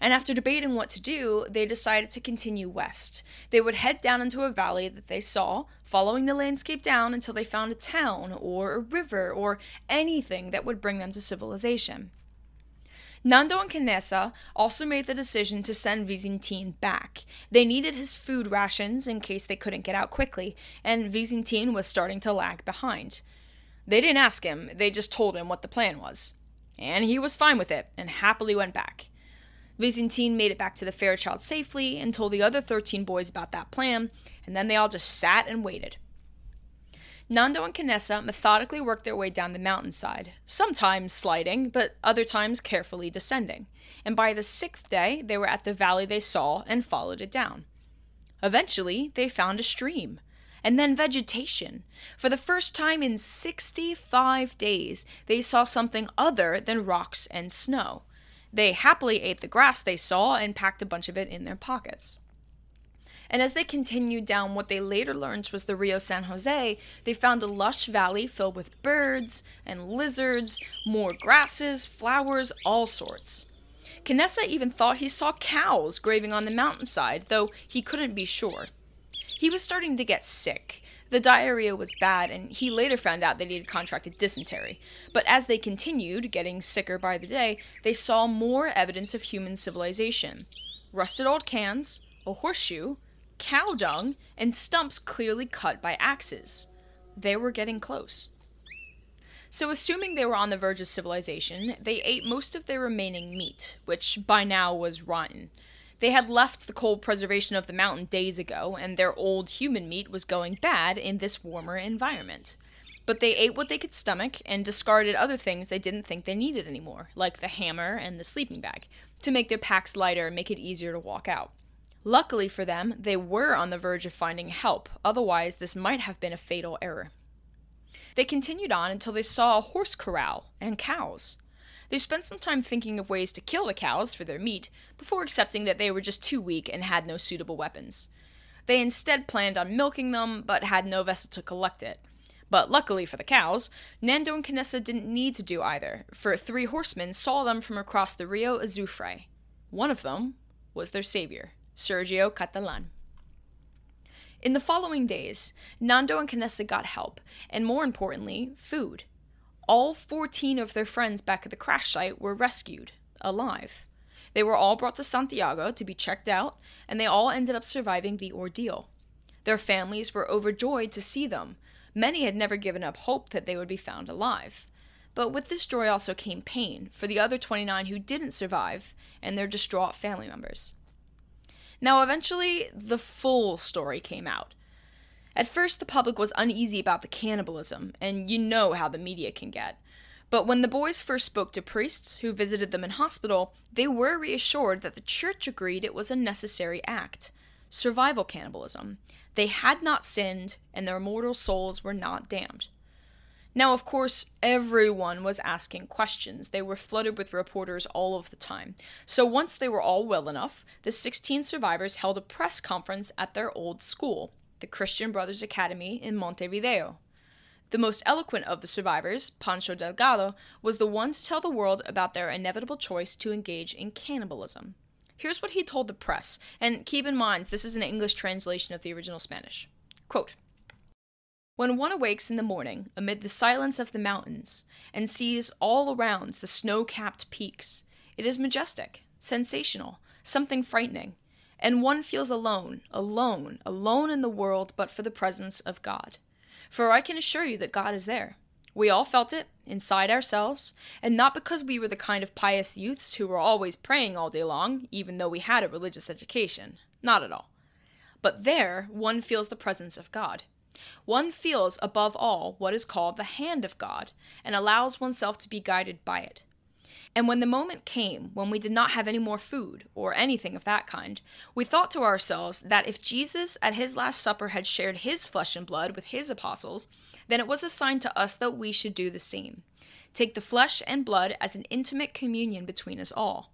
And after debating what to do, they decided to continue west. They would head down into a valley that they saw, following the landscape down until they found a town or a river or anything that would bring them to civilization. Nando and Canessa also made the decision to send Vizintin back. They needed his food rations in case they couldn't get out quickly, and Vizintin was starting to lag behind. They didn't ask him, they just told him what the plan was. And he was fine with it, and happily went back. Vizintin made it back to the Fairchild safely and told the other 13 boys about that plan, and then they all just sat and waited. Nando and Canessa methodically worked their way down the mountainside, sometimes sliding, but other times carefully descending, and by the 6th day they were at the valley they saw and followed it down. Eventually, they found a stream, and then vegetation. For the first time in 65 days, they saw something other than rocks and snow. They happily ate the grass they saw and packed a bunch of it in their pockets. And as they continued down what they later learned was the Rio San Jose, they found a lush valley filled with birds and lizards, more grasses, flowers, all sorts. Canessa even thought he saw cows grazing on the mountainside, though he couldn't be sure. He was starting to get sick. The diarrhea was bad, and he later found out that he had contracted dysentery. But as they continued, getting sicker by the day, they saw more evidence of human civilization. Rusted old cans, a horseshoe, cow dung, and stumps clearly cut by axes. They were getting close. So assuming they were on the verge of civilization, they ate most of their remaining meat, which by now was rotten. They had left the cold preservation of the mountain days ago, and their old human meat was going bad in this warmer environment. But they ate what they could stomach and discarded other things they didn't think they needed anymore, like the hammer and the sleeping bag, to make their packs lighter and make it easier to walk out. Luckily for them, they were on the verge of finding help, otherwise this might have been a fatal error. They continued on until they saw a horse corral and cows. They spent some time thinking of ways to kill the cows for their meat, before accepting that they were just too weak and had no suitable weapons. They instead planned on milking them, but had no vessel to collect it. But luckily for the cows, Nando and Canessa didn't need to do either, for 3 horsemen saw them from across the Rio Azufre. One of them was their savior, Sergio Catalan. In the following days, Nando and Canessa got help, and more importantly, food. All 14 of their friends back at the crash site were rescued, alive. They were all brought to Santiago to be checked out, and they all ended up surviving the ordeal. Their families were overjoyed to see them. Many had never given up hope that they would be found alive. But with this joy also came pain for the other 29 who didn't survive and their distraught family members. Now, eventually, the full story came out. At first, the public was uneasy about the cannibalism, and you know how the media can get. But when the boys first spoke to priests who visited them in hospital, they were reassured that the church agreed it was a necessary act. Survival cannibalism. They had not sinned, and their mortal souls were not damned. Now, of course, everyone was asking questions. They were flooded with reporters all of the time. So once they were all well enough, the 16 survivors held a press conference at their old school, the Christian Brothers Academy in Montevideo. The most eloquent of the survivors, Pancho Delgado, was the one to tell the world about their inevitable choice to engage in cannibalism. Here's what he told the press, and keep in mind, this is an English translation of the original Spanish. Quote, "When one awakes in the morning amid the silence of the mountains and sees all around the snow-capped peaks, it is majestic, sensational, something frightening, and one feels alone in the world but for the presence of God. For I can assure you that God is there. We all felt it, inside ourselves, and not because we were the kind of pious youths who were always praying all day long, even though we had a religious education. Not at all. But there, one feels the presence of God. One feels, above all, what is called the hand of God, and allows oneself to be guided by it. And when the moment came when we did not have any more food, or anything of that kind, we thought to ourselves that if Jesus at his Last Supper had shared his flesh and blood with his apostles, then it was a sign to us that we should do the same. Take the flesh and blood as an intimate communion between us all.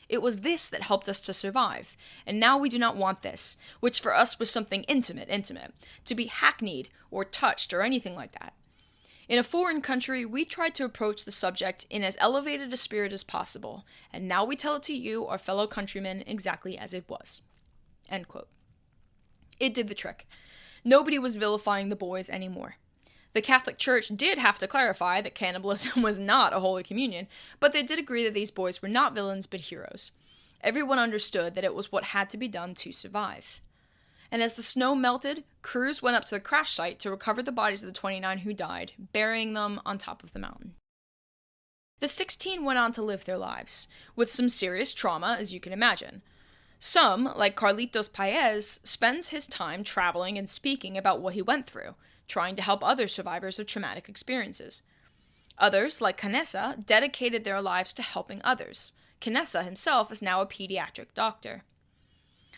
It was this that helped us to survive, and now we do not want this, which for us was something intimate, to be hackneyed or touched or anything like that. In a foreign country, we tried to approach the subject in as elevated a spirit as possible, and now we tell it to you, our fellow countrymen, exactly as it was." End quote. It did the trick. Nobody was vilifying the boys anymore. The Catholic Church did have to clarify that cannibalism was not a Holy Communion, but they did agree that these boys were not villains but heroes. Everyone understood that it was what had to be done to survive. And as the snow melted, crews went up to the crash site to recover the bodies of the 29 who died, burying them on top of the mountain. The 16 went on to live their lives, with some serious trauma, as you can imagine. Some, like Carlitos Paez, spends his time traveling and speaking about what he went through, trying to help other survivors of traumatic experiences. Others, like Canessa, dedicated their lives to helping others. Canessa himself is now a pediatric doctor.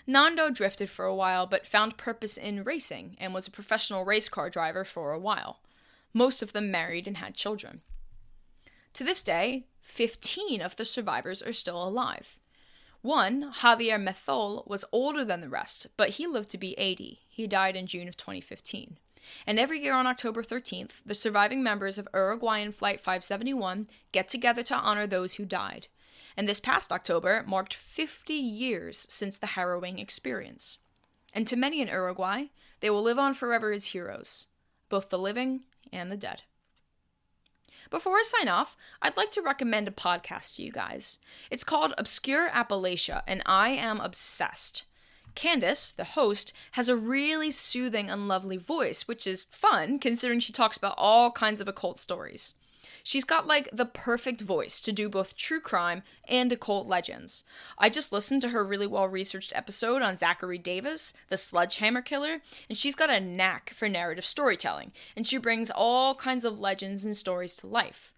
Nando drifted for a while, but found purpose in racing and was a professional race car driver for a while. Most of them married and had children. To this day, 15 of the survivors are still alive. One, Javier Methol, was older than the rest, but he lived to be 80. He died in June of 2015. And every year on October 13th, the surviving members of Uruguayan Flight 571 get together to honor those who died. And this past October marked 50 years since the harrowing experience. And to many in Uruguay, they will live on forever as heroes, both the living and the dead. Before I sign off, I'd like to recommend a podcast to you guys. It's called Obscure Appalachia, and I am obsessed. Candace, the host, has a really soothing and lovely voice, which is fun considering she talks about all kinds of occult stories. She's got like the perfect voice to do both true crime and occult legends. I just listened to her really well-researched episode on Zachary Davis, the Sledgehammer Killer, and she's got a knack for narrative storytelling, and she brings all kinds of legends and stories to life.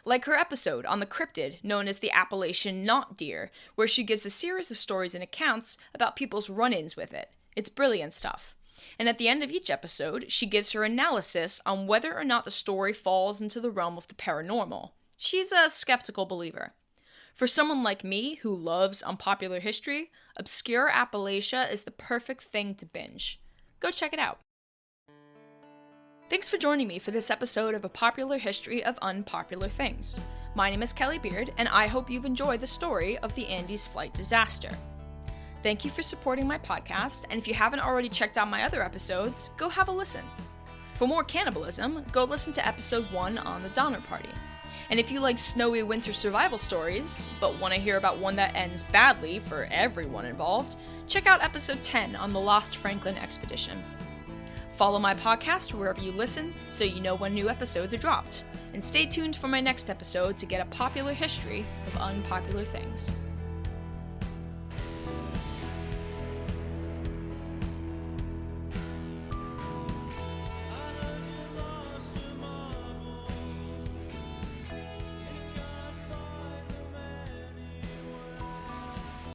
Like her episode on the cryptid known as the Appalachian Knot Deer, where she gives a series of stories and accounts about people's run-ins with it. It's brilliant stuff. And at the end of each episode, she gives her analysis on whether or not the story falls into the realm of the paranormal. She's a skeptical believer. For someone like me who loves unpopular history, Obscure Appalachia is the perfect thing to binge. Go check it out. Thanks for joining me for this episode of A Popular History of Unpopular Things. My name is Kelli Beard, and I hope you've enjoyed the story of the Andes flight disaster. Thank you for supporting my podcast, and if you haven't already checked out my other episodes, go have a listen. For more cannibalism, go listen to episode 1 on the Donner Party. And if you like snowy winter survival stories, but want to hear about one that ends badly for everyone involved, check out episode 10 on the Lost Franklin expedition. Follow my podcast wherever you listen so you know when new episodes are dropped. And stay tuned for my next episode to get a popular history of unpopular things.